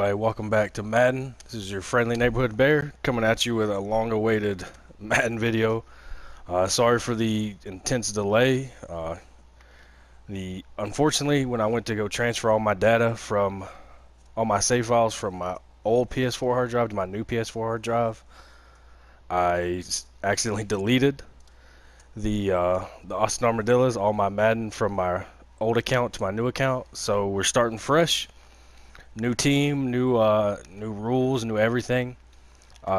Alright, welcome back to Madden. This is your friendly neighborhood bear coming at you with a long-awaited Madden video. Sorry for the intense delay. Unfortunately, when I went to go transfer all my data from all my save files from my old PS4 hard drive to my new PS4 hard drive, I accidentally deleted the Austin Armadillos, all my Madden from my old account to my new account. So we're starting fresh. New team, new rules, new everything.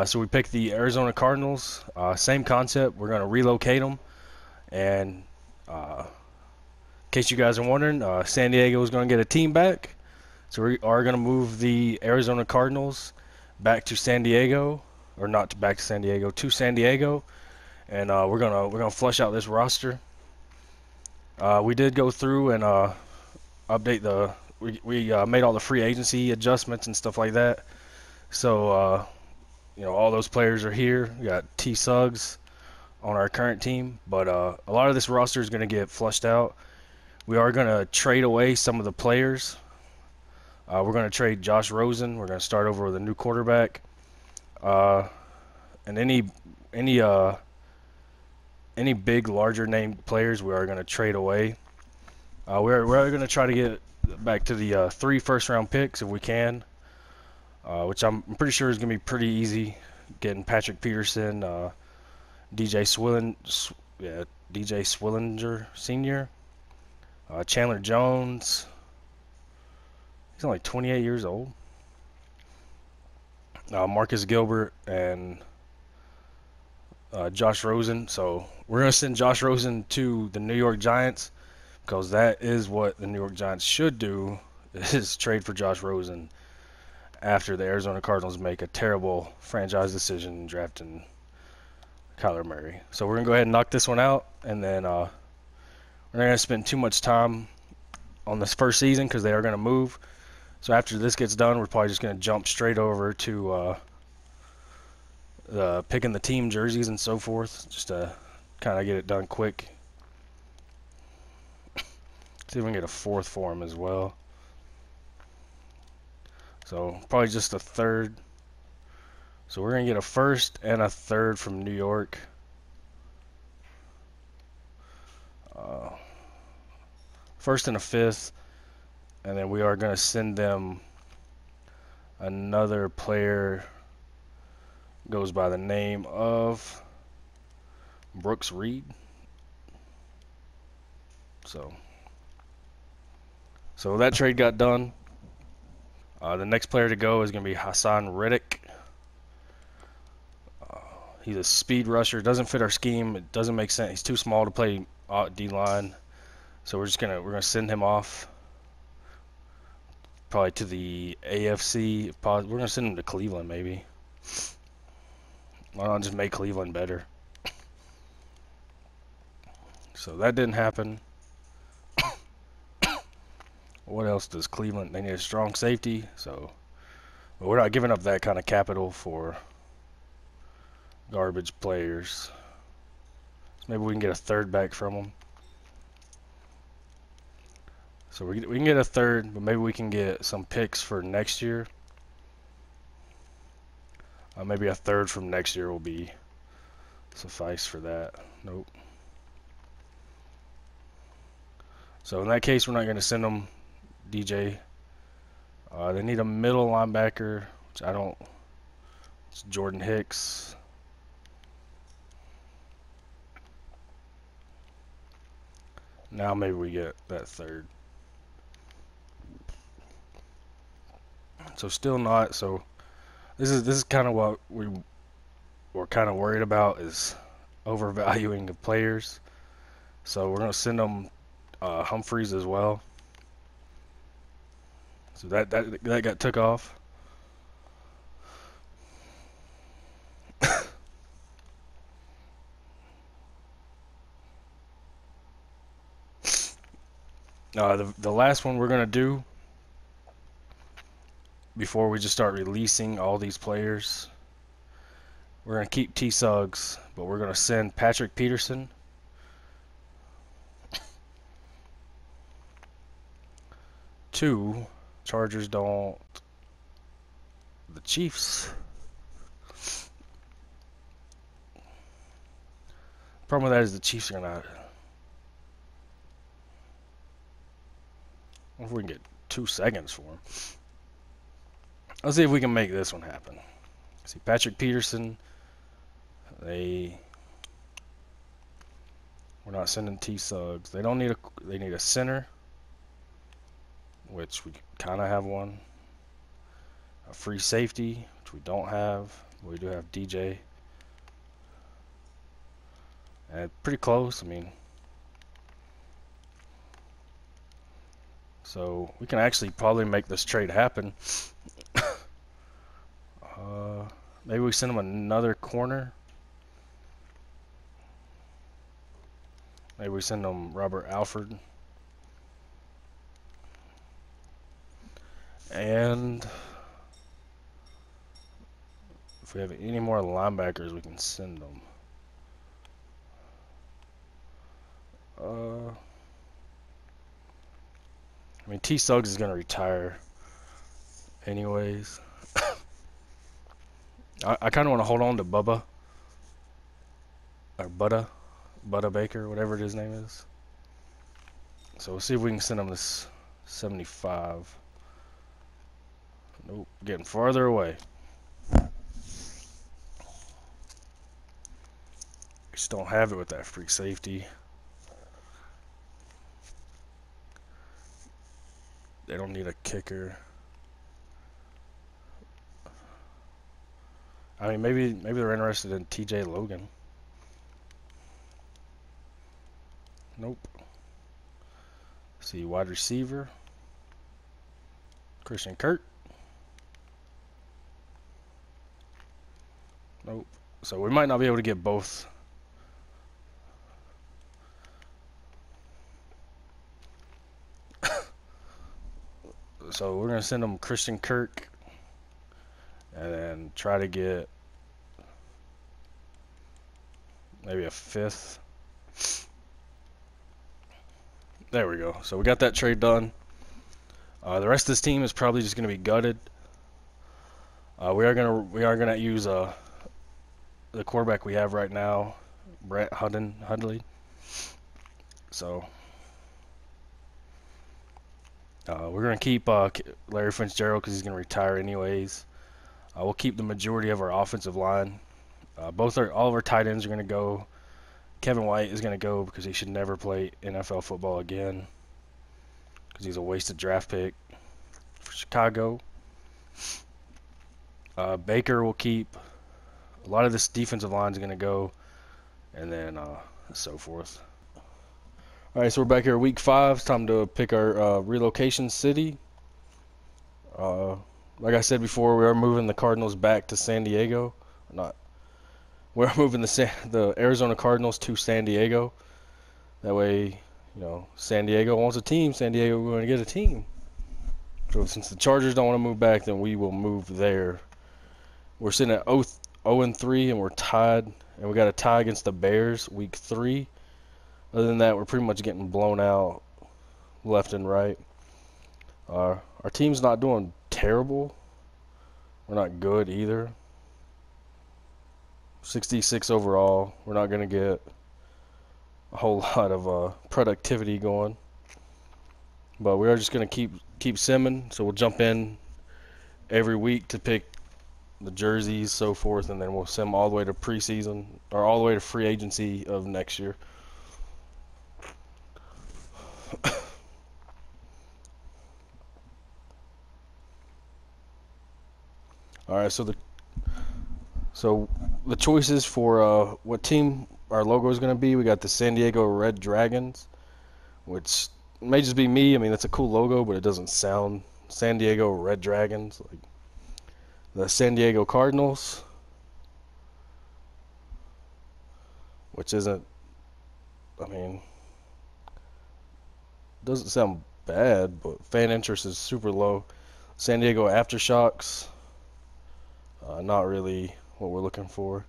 So we picked the Arizona Cardinals. Same concept. We're gonna relocate them. And in case you guys are wondering, San Diego is gonna get a team back. So we are gonna move the Arizona Cardinals back to San Diego, or not to back to San Diego, to San Diego. And we're gonna flush out this roster. We did go through and update the. We made all the free agency adjustments and stuff like that. So all those players are here. We got T Suggs on our current team, but a lot of this roster is going to get flushed out. We are going to trade away some of the players. We're going to trade Josh Rosen. We're going to start over with a new quarterback. And any big, larger name players we are going to trade away. We're going to try to get back to the 3 first-round picks if we can, which I'm pretty sure is going to be pretty easy. Getting Patrick Peterson, DJ Swillinger Sr., Chandler Jones. He's only 28 years old. Marcus Gilbert and Josh Rosen. So we're going to send Josh Rosen to the New York Giants, because that is what the New York Giants should do, is trade for Josh Rosen after the Arizona Cardinals make a terrible franchise decision drafting Kyler Murray. So we're going to go ahead and knock this one out, and then we're not going to spend too much time on this first season because they are going to move. So after this gets done, we're probably just going to jump straight over to picking the team jerseys and so forth, just to kind of get it done quick. See if we can get a 4th for him as well. So probably just a 3rd. So we're going to get a 1st and a 3rd from New York. 1st and a 5th. And then we are going to send them another player. Goes by the name of Brooks Reed. So that trade got done. The next player to go is going to be Hassan Reddick. He's a speed rusher. Doesn't fit our scheme. It doesn't make sense. He's too small to play D-line. So we're gonna send him off. Probably to the AFC. We're gonna send him to Cleveland maybe. Why not just make Cleveland better? So that didn't happen. What else does Cleveland? They need a strong safety. So, but we're not giving up that kind of capital for garbage players. So maybe we can get a 3rd back from them. So we can get a 3rd, but maybe we can get some picks for next year. Maybe a 3rd from next year will be suffice for that. Nope. So in that case, we're not going to send them DJ. They need a middle linebacker, which I don't. It's Jordan Hicks. Now maybe we get that 3rd. So still not. So this is kind of what we're kind of worried about, is overvaluing the players. So we're gonna send them Humphreys as well. So that got took off. The last one we're gonna do before we just start releasing all these players, we're gonna keep T Suggs, but we're gonna send Patrick Peterson to Chargers. Don't the Chiefs. Problem with that is the Chiefs are not. If we can get 2 seconds for them. Let's see if we can make this one happen. See, Patrick Peterson. We're not sending T Suggs. They don't need a. They need a center, which we kind of have one. A free safety, which we don't have. We do have DJ. And pretty close. I mean, so we can actually probably make this trade happen. Maybe we send him another corner. Maybe we send him Robert Alford. And if we have any more linebackers, we can send them. I mean, T Suggs is going to retire anyways. I kind of want to hold on to Bubba. Or Butta Baker, whatever his name is. So we'll see if we can send him this 75. Nope, getting farther away. Just don't have it with that free safety. They don't need a kicker. I mean, maybe they're interested in TJ Logan. Nope. See, wide receiver. Christian Kirk. Nope. So we might not be able to get both. So we're going to send them Christian Kirk and then try to get maybe a 5th. There we go. So we got that trade done. The rest of this team is probably just going to be gutted. We are gonna use the quarterback we have right now, Brett Hundley. So we're gonna keep Larry Fitzgerald because he's gonna retire anyways. We'll keep the majority of our offensive line. All of our tight ends are gonna go. Kevin White is gonna go because he should never play NFL football again because he's a wasted draft pick for Chicago. Baker will keep. A lot of this defensive line is going to go, and then so forth. All right, so we're back here week 5. It's time to pick our relocation city. Like I said before, we are moving the Cardinals back to San Diego. We're moving the Arizona Cardinals to San Diego. That way, San Diego wants a team. San Diego, we're going to get a team. So since the Chargers don't want to move back, then we will move there. We're sitting at 0-3, and we're tied. And we got a tie against the Bears week 3. Other than that, we're pretty much getting blown out left and right. Our team's not doing terrible. We're not good either. 66 overall. We're not going to get a whole lot of productivity going. But we are just going to keep simming. So we'll jump in every week to pick the jerseys, so forth, and then we'll send them all the way to preseason or all the way to free agency of next year. All right, so the choices for what team our logo is going to be, we got the San Diego Red Dragons, which may just be me. I mean, that's a cool logo, but it doesn't sound San Diego Red Dragons. Like the San Diego Cardinals, which isn't, I mean, doesn't sound bad, but fan interest is super low. San Diego Aftershocks, not really what we're looking for.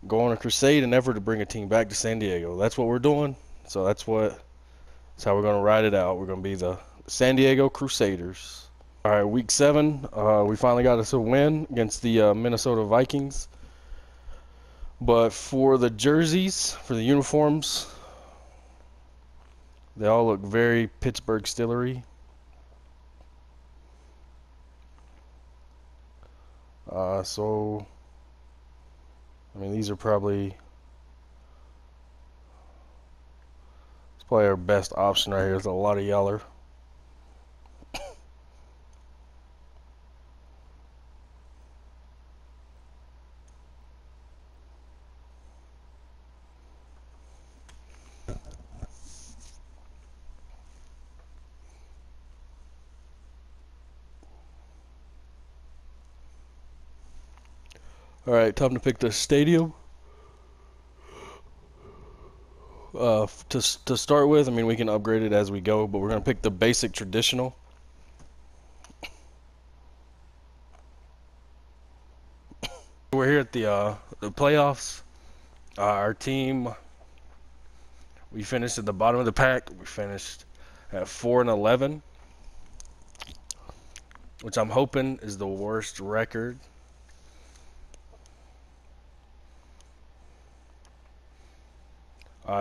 Go on a crusade and effort to bring a team back to San Diego. That's what we're doing. So that's how we're going to ride it out. We're going to be the San Diego Crusaders. All right, week 7, we finally got us a win against the Minnesota Vikings. But for the jerseys, for the uniforms, they all look very Pittsburgh Steelery. So, I mean, these are probably it's probably our best option right here. There's a lot of yeller. All right, time to pick the stadium. To start with, I mean, we can upgrade it as we go, but we're gonna pick the basic traditional. We're here at the playoffs. Our team, we finished at the bottom of the pack. We finished at 4-11, which I'm hoping is the worst record.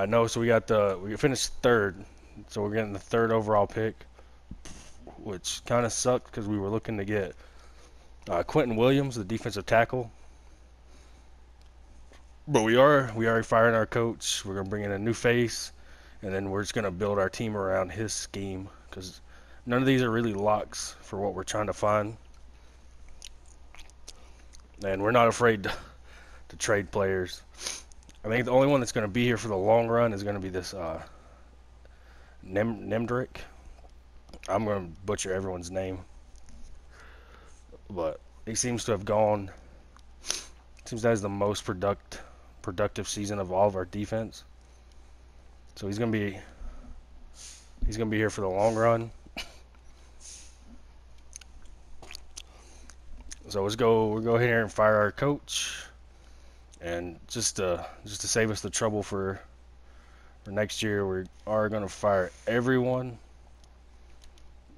No, so we finished third, so we're getting the third overall pick, which kind of sucked because we were looking to get Quentin Williams, the defensive tackle. But we are firing our coach. We're gonna bring in a new face, and then we're just gonna build our team around his scheme because none of these are really locks for what we're trying to find, and we're not afraid to trade players. I think the only one that's gonna be here for the long run is gonna be this Nemdrick. I'm gonna butcher everyone's name, but he seems to have gone. Seems that is the most productive season of all of our defense. So he's gonna be here for the long run. So we'll go here and fire our coach, and just to save us the trouble for next year, we are gonna fire everyone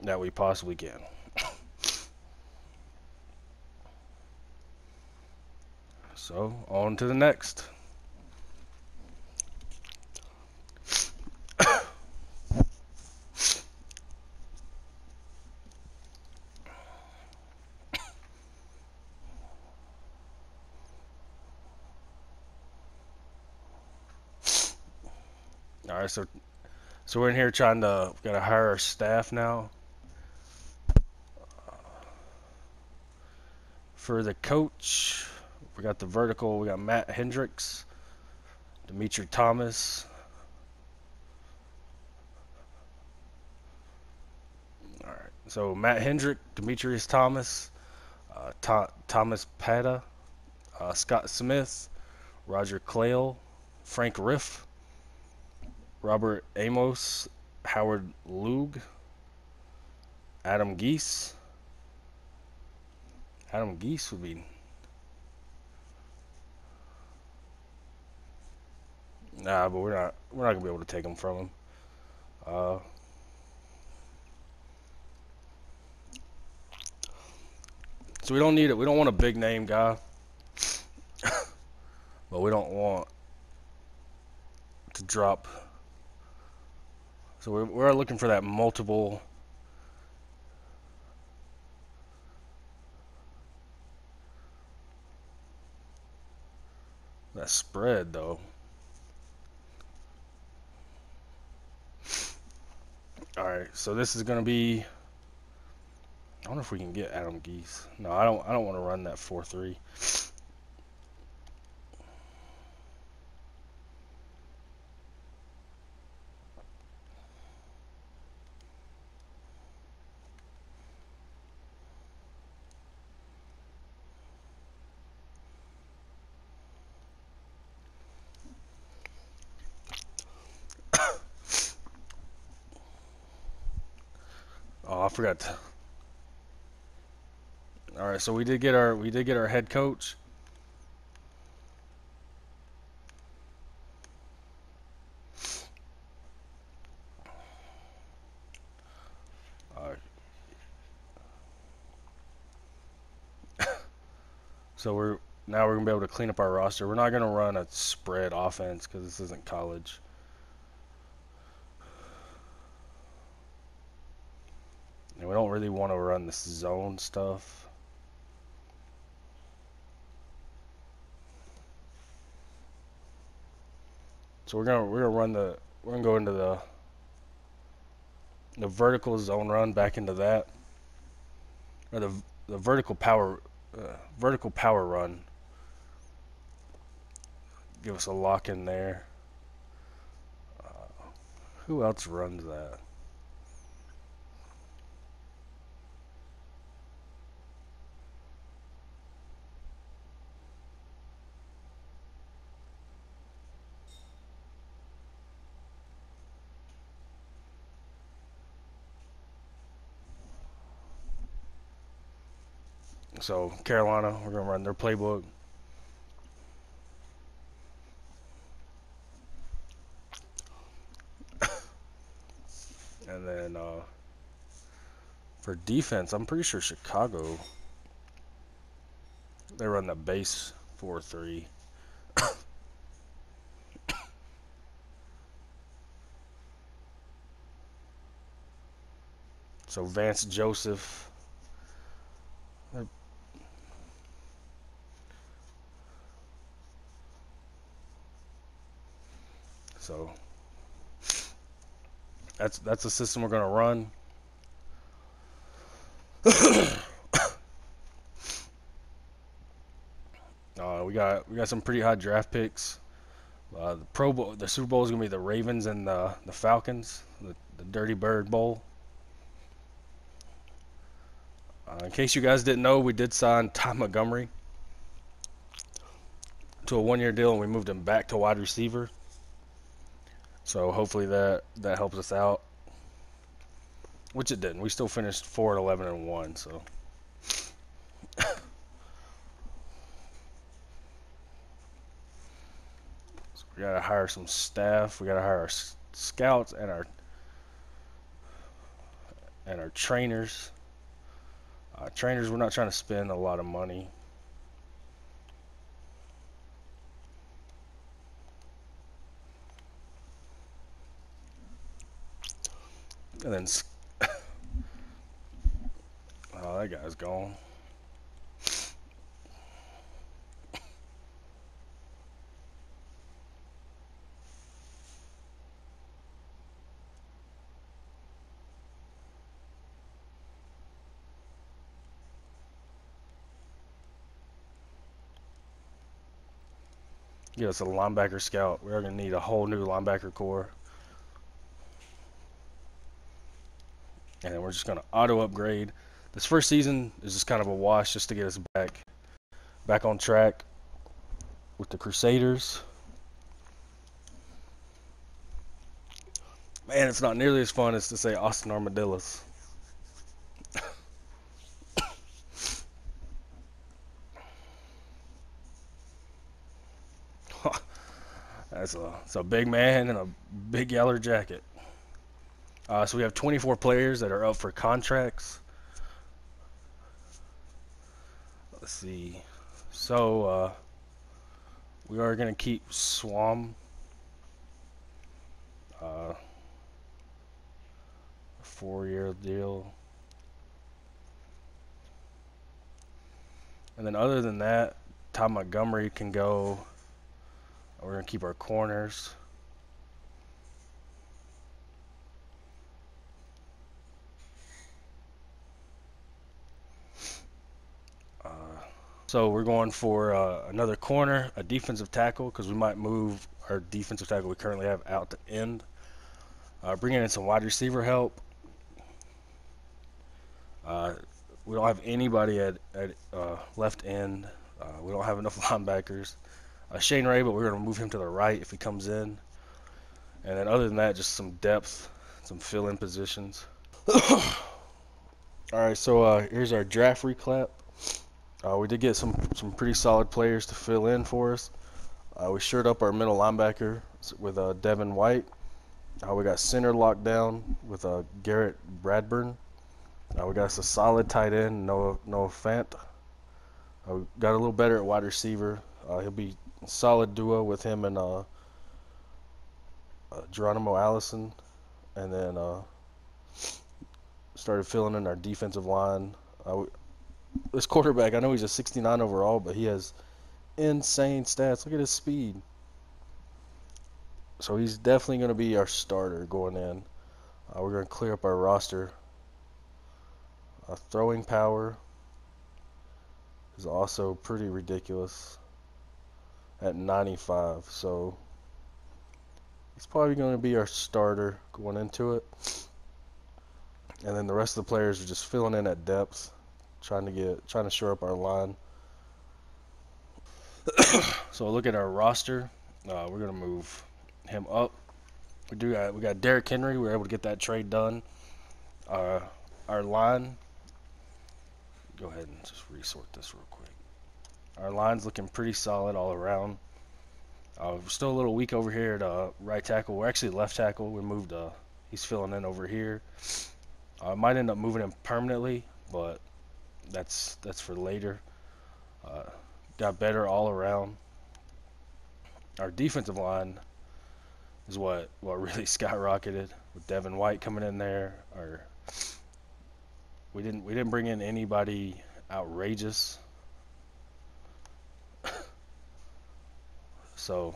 that we possibly can. So on to the next. All right, so we're in here gotta hire our staff now. For the coach, we got the vertical. We got Matt Hendricks, Demetri Thomas. All right, so Matt Hendrick, Demetrius Thomas, Thomas Pata, Scott Smith, Roger Clayle, Frank Riff, Robert Amos, Howard Lug, Adam Geese. Adam Geese would be. Nah, but we're not gonna be able to take him from him. So we don't need it. We don't want a big name guy, but we don't want to drop. So we're looking for that multiple. That spread though. All right, so this is gonna be. I wonder if we can get Adam Geese. No, I don't. I don't want to run that 4-3. Oh, I forgot. All right, so we did get our head coach. All right. So now we're gonna be able to clean up our roster. We're not gonna run a spread offense because this isn't college. And we don't really want to run this zone stuff. So we're gonna go into the vertical zone run, back into that, or the vertical power run. Give us a lock in there. Who else runs that? So Carolina, we're gonna run their playbook. And then for defense, I'm pretty sure Chicago, they run the base 4-3. So Vance Joseph. So that's the system we're gonna run. We got some pretty high draft picks. The Super Bowl is gonna be the Ravens and the Falcons, the Dirty Bird Bowl. In case you guys didn't know, we did sign Ty Montgomery to a 1-year deal, and we moved him back to wide receiver. So hopefully that helps us out, which it didn't. We still finished 4-11-1. So. We gotta hire some staff. We gotta hire our scouts and our trainers. Trainers, we're not trying to spend a lot of money. And then, oh, that guy's gone. Give us a linebacker scout. We're gonna need a whole new linebacker core. And then we're just gonna auto upgrade. This first season is just kind of a wash, just to get us back on track with the Crusaders. Man, it's not nearly as fun as to say Austin Armadillos. That's a big man in a big yellow jacket. So we have 24 players that are up for contracts. Let's see. So we are going to keep Swam. 4-year deal. And then other than that, Ty Montgomery can go. We're going to keep our corners. So we're going for another corner, a defensive tackle, because we might move our defensive tackle we currently have out to end. Bringing in some wide receiver help. We don't have anybody at left end. We don't have enough linebackers. Shane Ray, but we're going to move him to the right if he comes in. And then other than that, just some depth, some fill-in positions. Alright, so here's our draft recap. We did get some pretty solid players to fill in for us. We shored up our middle linebacker with Devin White. We got center locked down with Garrett Bradburn. We got us a solid tight end, Noah Fant. Got a little better at wide receiver. He'll be a solid duo with him and Geronimo Allison. And then started filling in our defensive line. This quarterback, I know he's a 69 overall, but he has insane stats. Look at his speed. So he's definitely going to be our starter going in. We're going to clear up our roster. Throwing power is also pretty ridiculous at 95. So he's probably going to be our starter going into it. And then the rest of the players are just filling in at depth, trying to shore up our line. So look at our roster. We're gonna move him up. We got Derrick Henry. We were able to get that trade done. Our line. Go ahead and just resort this real quick. Our line's looking pretty solid all around. We're still a little weak over here at right tackle. We're actually left tackle. We moved. He's filling in over here. Might end up moving him permanently, but that's for later. Got better all around. Our defensive line is what really skyrocketed with Devin White coming in there. We didn't bring in anybody outrageous. So,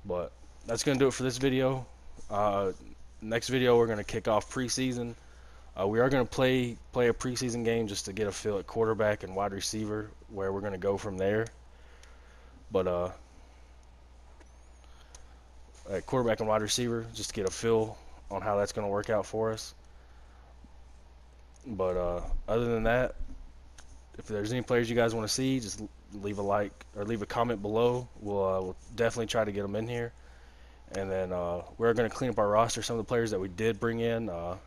but that's gonna do it for this video. Next video we're gonna kick off preseason. We are gonna play a preseason game just to get a feel at quarterback and wide receiver where we're gonna go from there. But at quarterback and wide receiver, just to get a feel on how that's gonna work out for us. But other than that, if there's any players you guys want to see, just leave a like or leave a comment below. We'll definitely try to get them in here. And then we're going to clean up our roster, some of the players that we did bring in, and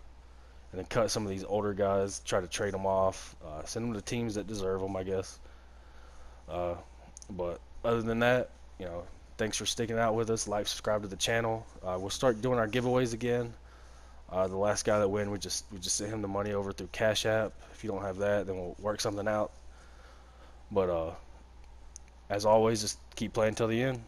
then cut some of these older guys, try to trade them off, send them to teams that deserve them, I guess. But other than that, thanks for sticking out with us. Like, subscribe to the channel. We'll start doing our giveaways again. The last guy that win, we just sent him the money over through Cash App. If you don't have that, then we'll work something out. But as always, just keep playing till the end.